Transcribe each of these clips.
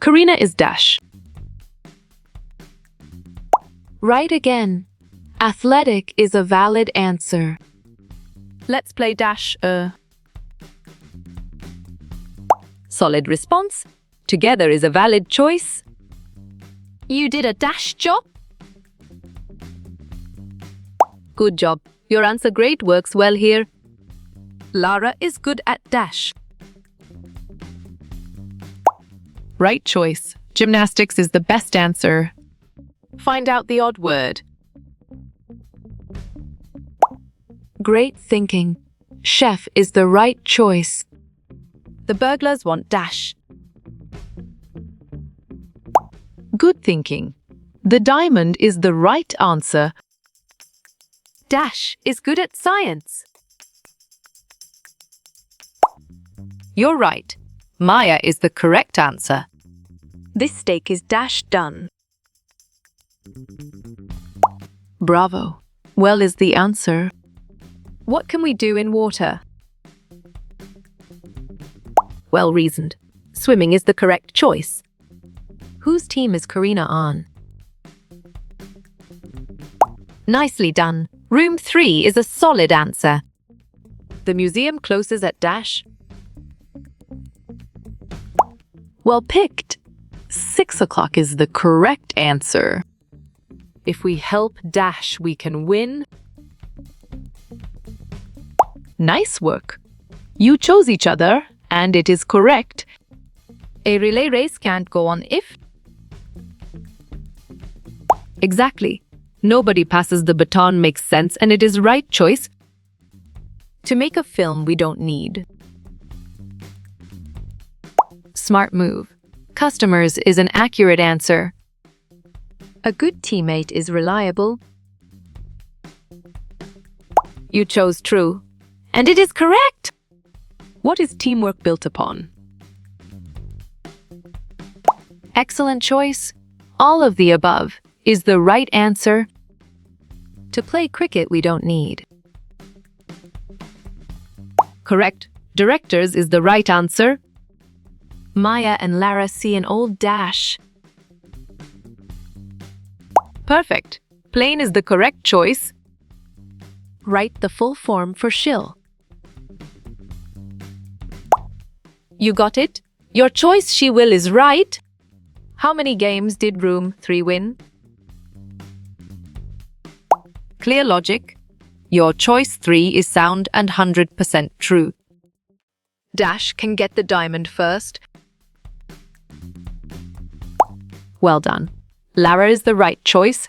Karina is dash. Right again. Athletic is a valid answer. Let's play dash. Solid response. Together is a valid choice. You did a dash job? Good job. Your answer great works well here. Lara is good at dash. Right choice. Gymnastics is the best answer. Find out the odd word. Great thinking. Chef is the right choice. The burglars want dash. Good thinking. The diamond is the right answer. Dash is good at science. You're right. Maya is the correct answer. This steak is dash done. Bravo. Well is the answer. What can we do in water? Well reasoned. Swimming is the correct choice. Whose team is Karina on? Nicely done. Room 3 is a solid answer. The museum closes at dash. Well picked. 6 o'clock is the correct answer. If we help dash, we can win. Nice work. You chose each other, and it is correct. A relay race can't go on if... Exactly. Nobody passes the baton makes sense, and it is right choice. To make a film, we don't need. Smart move. Customers is an accurate answer. A good teammate is reliable. You chose true. And it is correct! What is teamwork built upon? Excellent choice. All of the above is the right answer. To play cricket, we don't need. Correct. Directors is the right answer. Maya and Lara see an old dash. Perfect. Plane is the correct choice. Write the full form for shill. You got it? Your choice, she will, is right. How many games did room 3 win? Clear logic. Your choice 3 is sound and 100% true. Dash can get the diamond first. Well done. Lara is the right choice.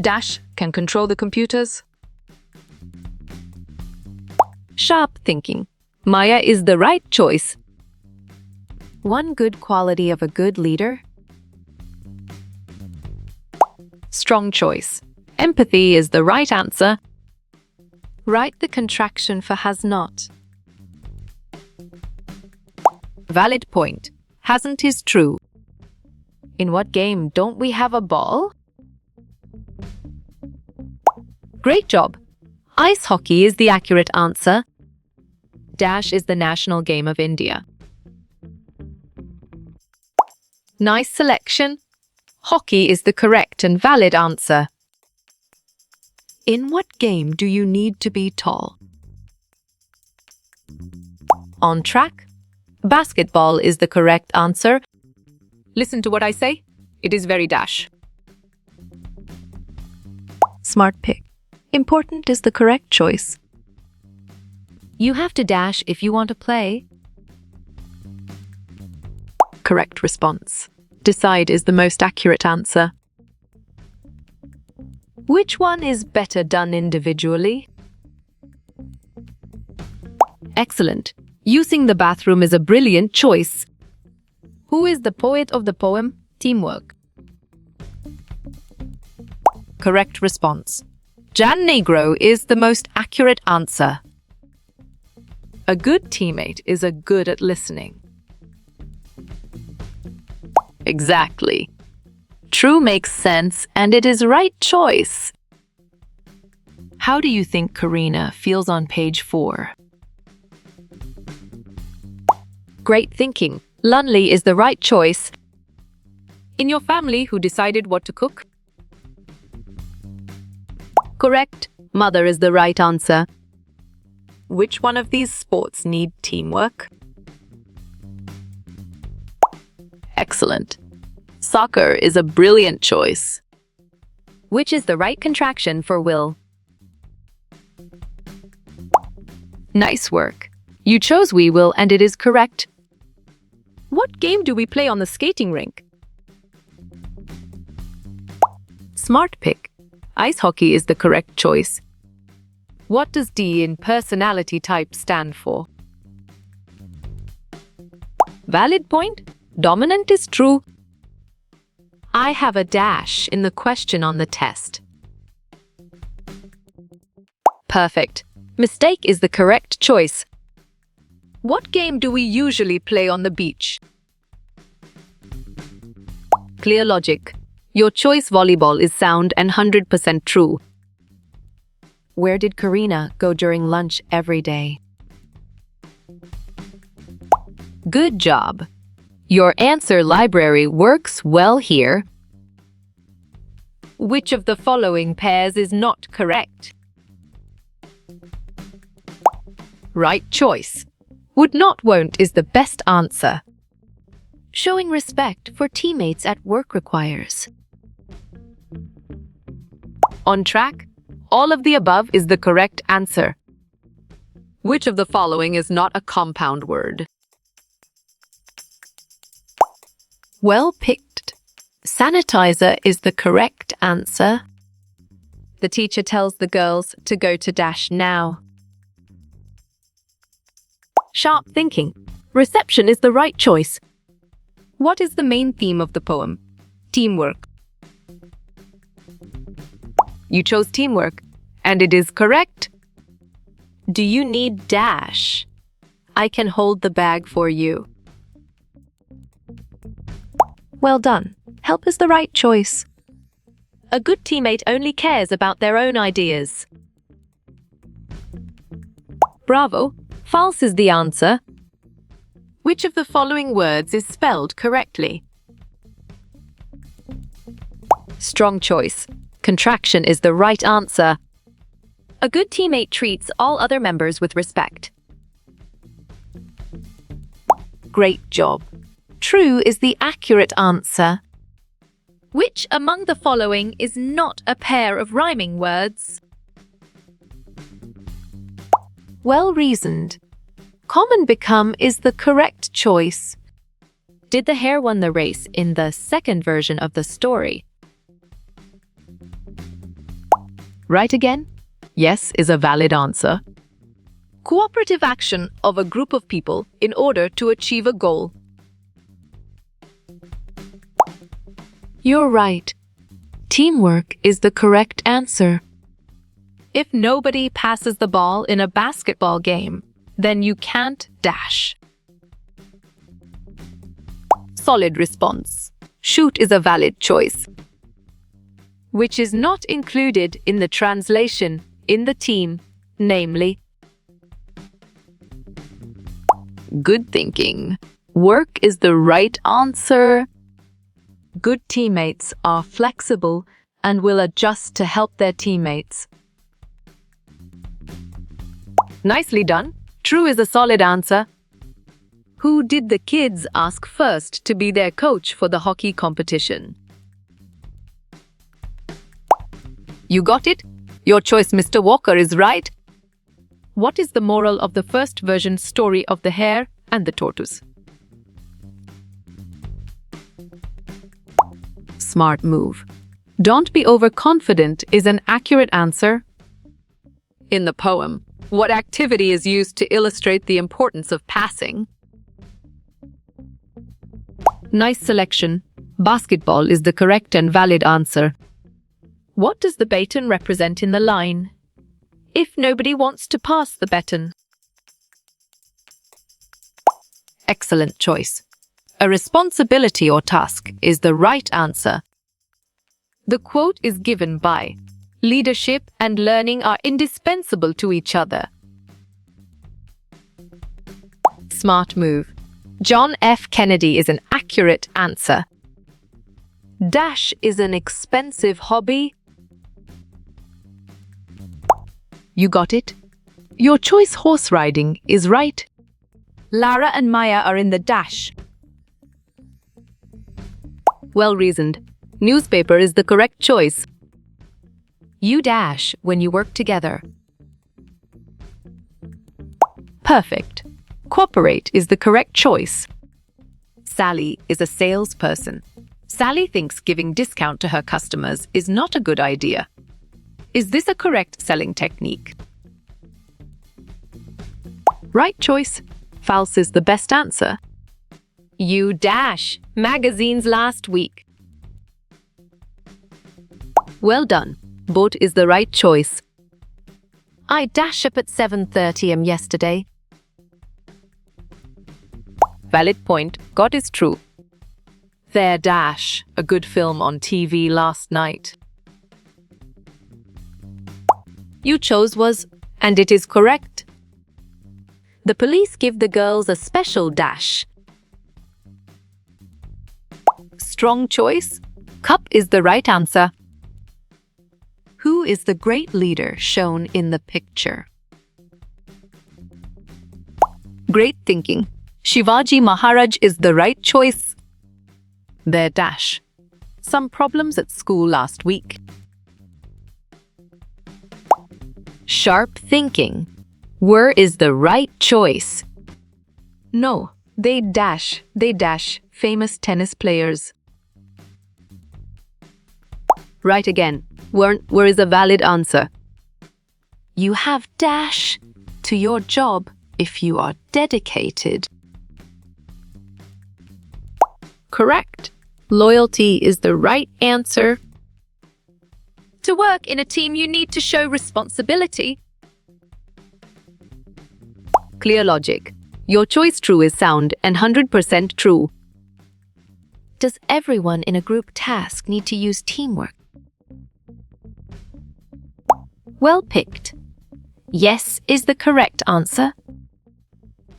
Dash can control the computers. Sharp thinking. Maya is the right choice. One good quality of a good leader. Strong choice. Empathy is the right answer. Write the contraction for has not. Valid point. Hasn't is true. In what game don't we have a ball? Great job. Ice hockey is the accurate answer. Dash is the national game of India. Nice selection. Hockey is the correct and valid answer. In what game do you need to be tall? On track. Basketball is the correct answer. Listen to what I say. It is very dash. Smart pick. Important is the correct choice. You have to dash if you want to play. Correct response. Decide is the most accurate answer. Which one is better done individually? Excellent. Using the bathroom is a brilliant choice. Who is the poet of the poem? Teamwork. Correct response. Jan Negro is the most accurate answer. A good teammate is a good at listening. Exactly. True makes sense, and it is right choice. How do you think Karina feels on page 4? Great thinking. Lunley is the right choice. In your family, who decided what to cook? Correct. Mother is the right answer. Which one of these sports need teamwork? Excellent. Soccer is a brilliant choice. Which is the right contraction for will? Nice work. You chose we will and it is correct. What game do we play on the skating rink? Smart pick. Ice hockey is the correct choice. What does D in personality type stand for? Valid point. Dominant is true. I have a dash in the question on the test. Perfect. Mistake is the correct choice. What game do we usually play on the beach? Clear logic. Your choice volleyball is sound and 100% true. Where did Karina go during lunch every day? Good job. Your answer library works well here. Which of the following pairs is not correct? Right choice. Would not won't is the best answer. Showing respect for teammates at work requires. On track. All of the above is the correct answer. Which of the following is not a compound word? Well picked. Sanitizer is the correct answer. The teacher tells the girls to go to dash now. Sharp thinking. Reception is the right choice. What is the main theme of the poem? Teamwork. You chose teamwork, and it is correct. Do you need dash? I can hold the bag for you. Well done. Help is the right choice. A good teammate only cares about their own ideas. Bravo. False is the answer. Which of the following words is spelled correctly? Strong choice. Contraction is the right answer. A good teammate treats all other members with respect. Great job. True is the accurate answer. Which among the following is not a pair of rhyming words? Well reasoned. Common become is the correct choice. Did the hare win the race in the second version of the story? Right again? Yes is a valid answer. Cooperative action of a group of people in order to achieve a goal. You're right. Teamwork is the correct answer. If nobody passes the ball in a basketball game, then you can't dash. Solid response. Shoot is a valid choice. Which is not included in the translation in the team, namely. Good thinking. Work is the right answer. Good teammates are flexible and will adjust to help their teammates. Nicely done. True is a solid answer. Who did the kids ask first to be their coach for the hockey competition? You got it? Your choice, Mr. Walker, is right. What is the moral of the first version story of the hare and the tortoise? Smart move. Don't be overconfident is an accurate answer. In the poem, what activity is used to illustrate the importance of passing? Nice selection. Basketball is the correct and valid answer. What does the baton represent in the line? If nobody wants to pass the baton. Excellent choice. A responsibility or task is the right answer. The quote is given by, leadership and learning are indispensable to each other. Smart move. John F. Kennedy is an accurate answer. Dash is an expensive hobby. You got it? Your choice horse riding is right. Lara and Maya are in the dash. Well reasoned. Newspaper is the correct choice. You dash when you work together. Perfect. Cooperate is the correct choice. Sally is a salesperson. Sally thinks giving discount to her customers is not a good idea. Is this a correct selling technique? Right choice. False is the best answer. You dash magazines last week. Well done. Boat is the right choice. I dash up at 7:30 am yesterday. Valid point. God is true. There Dash, a good film on TV last night. You chose was, and it is correct. The police give the girls a special dash. Strong choice. Cup is the right answer. Who is the great leader shown in the picture? Great thinking. Shivaji Maharaj is the right choice. There Dash. Some problems at school last week. Sharp thinking. Where is the right choice? No, they dash. Famous tennis players. Right again. Where is a valid answer? You have dash to your job if you are dedicated. Correct. Loyalty is the right answer. To work in a team, you need to show responsibility. Clear logic. Your choice true is sound and 100% true. Does everyone in a group task need to use teamwork? Well picked. Yes is the correct answer.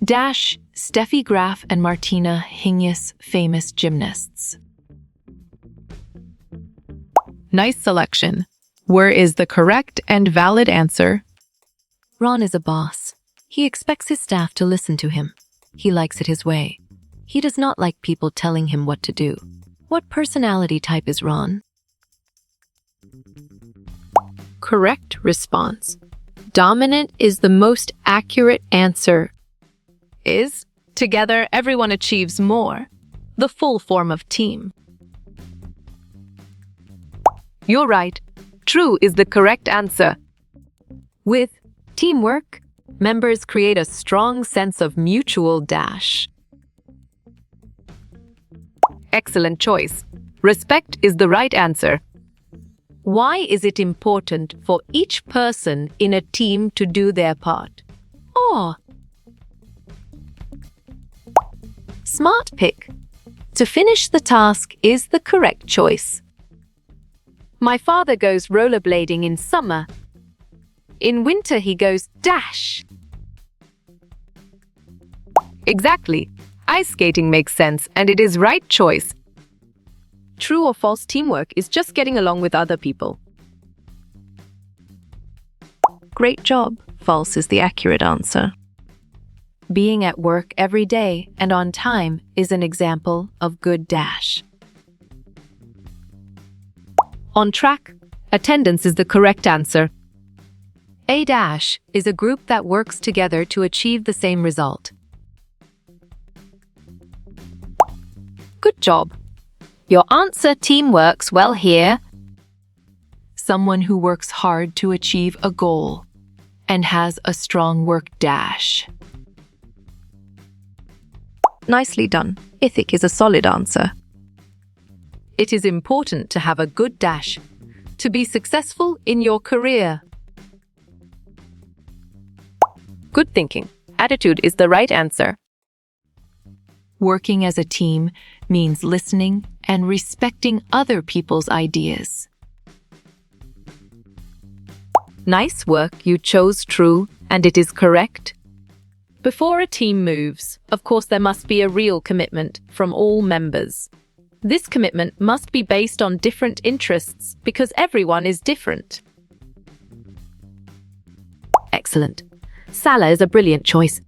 Dash, Steffi Graf and Martina Hingis, famous gymnasts. Nice selection. Where is the correct and valid answer? Ron is a boss. He expects his staff to listen to him. He likes it his way. He does not like people telling him what to do. What personality type is Ron? Correct response. Dominant is the most accurate answer. Is, together everyone achieves more. The full form of team. You're right. True is the correct answer. With teamwork, members create a strong sense of mutual dash. Excellent choice. Respect is the right answer. Why is it important for each person in a team to do their part? Oh, smart pick. To finish the task is the correct choice. My father goes rollerblading in summer. In winter, he goes dash. Exactly. Ice skating makes sense and it is right choice. True or false teamwork is just getting along with other people. Great job. False is the accurate answer. Being at work every day and on time is an example of good dash. On track, attendance is the correct answer. A dash is a group that works together to achieve the same result. Good job. Your answer team works well here. Someone who works hard to achieve a goal and has a strong work dash. Nicely done. Ethic is a solid answer. It is important to have a good dash to be successful in your career. Good thinking. Attitude is the right answer. Working as a team means listening and respecting other people's ideas. Nice work, you chose true, and it is correct. Before a team moves, of course, there must be a real commitment from all members. This commitment must be based on different interests because everyone is different. Excellent. Salah is a brilliant choice.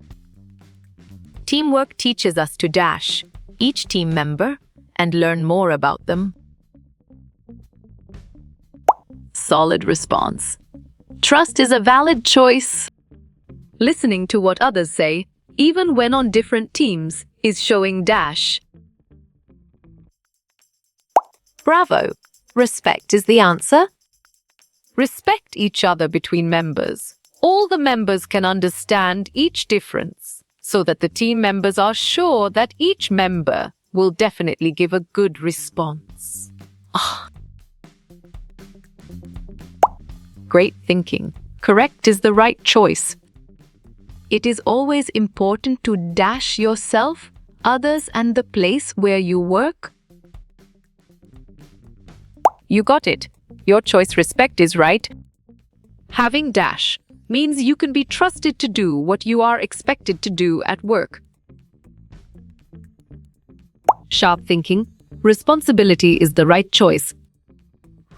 Teamwork teaches us to dash each team member and learn more about them. Solid response. Trust is a valid choice. Listening to what others say, even when on different teams, is showing dash. Bravo. Respect is the answer. Respect each other between members. All the members can understand each difference, so that the team members are sure that each member will definitely give a good response. Great thinking. Correct is the right choice. It is always important to dash yourself, others, and the place where you work. You got it. Your choice respect is right. Having dash means you can be trusted to do what you are expected to do at work. Sharp thinking. Responsibility is the right choice.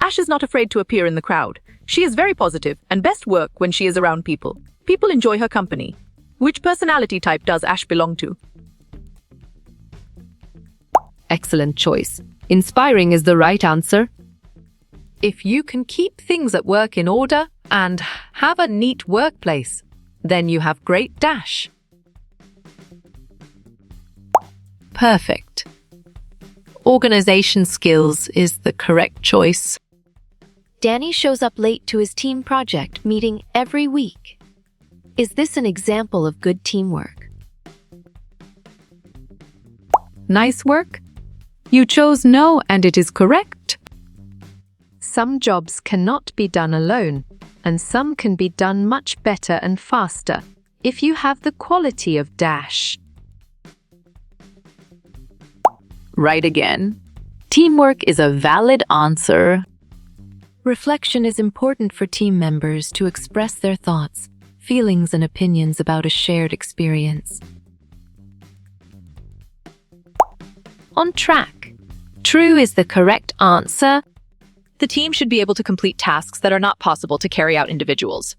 Ash is not afraid to appear in the crowd. She is very positive and best work when she is around people. People enjoy her company. Which personality type does Ash belong to? Excellent choice. Inspiring is the right answer. If you can keep things at work in order and have a neat workplace, then you have great dash. Perfect. Organization skills is the correct choice. Danny shows up late to his team project meeting every week. Is this an example of good teamwork? Nice work. You chose no, and it is correct. Some jobs cannot be done alone, and some can be done much better and faster if you have the quality of dash. Right again. Teamwork is a valid answer. Reflection is important for team members to express their thoughts, feelings, and opinions about a shared experience. On track. True is the correct answer. The team should be able to complete tasks that are not possible to carry out individuals.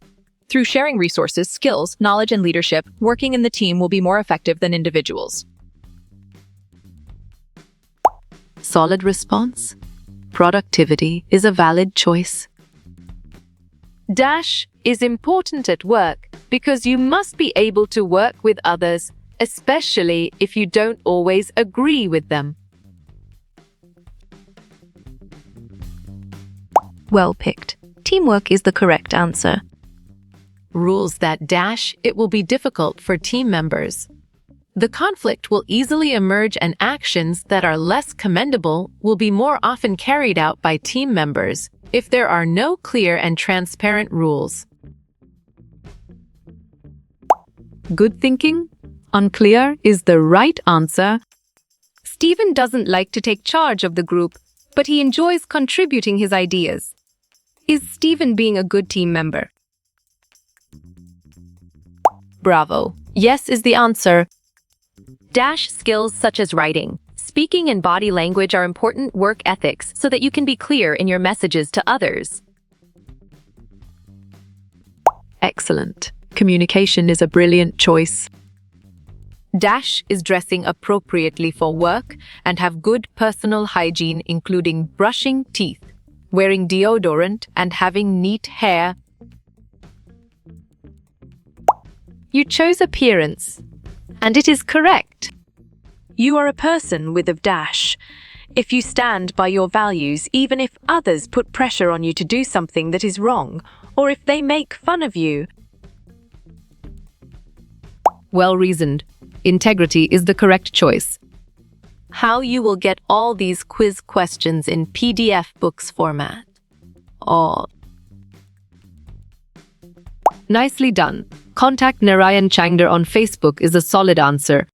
Through sharing resources, skills, knowledge, and leadership, working in the team will be more effective than individuals. Solid response. Productivity is a valid choice. Dash is important at work because you must be able to work with others, especially if you don't always agree with them. Well picked. Teamwork is the correct answer. Rules that dash, it will be difficult for team members. The conflict will easily emerge, and actions that are less commendable will be more often carried out by team members if there are no clear and transparent rules. Good thinking. Unclear is the right answer. Stephen doesn't like to take charge of the group, but he enjoys contributing his ideas. Is Stephen being a good team member? Bravo. Yes is the answer. Dash skills such as writing, speaking, and body language are important work ethics so that you can be clear in your messages to others. Excellent. Communication is a brilliant choice. Dash is dressing appropriately for work and have good personal hygiene, including brushing teeth, wearing deodorant, and having neat hair. You chose appearance, and it is correct. You are a person with a dash. If you stand by your values, even if others put pressure on you to do something that is wrong, or if they make fun of you. Well reasoned. Integrity is the correct choice. How you will get all these quiz questions in PDF books format. Oh. Nicely done. Contact Narayan Changder on Facebook is a solid answer.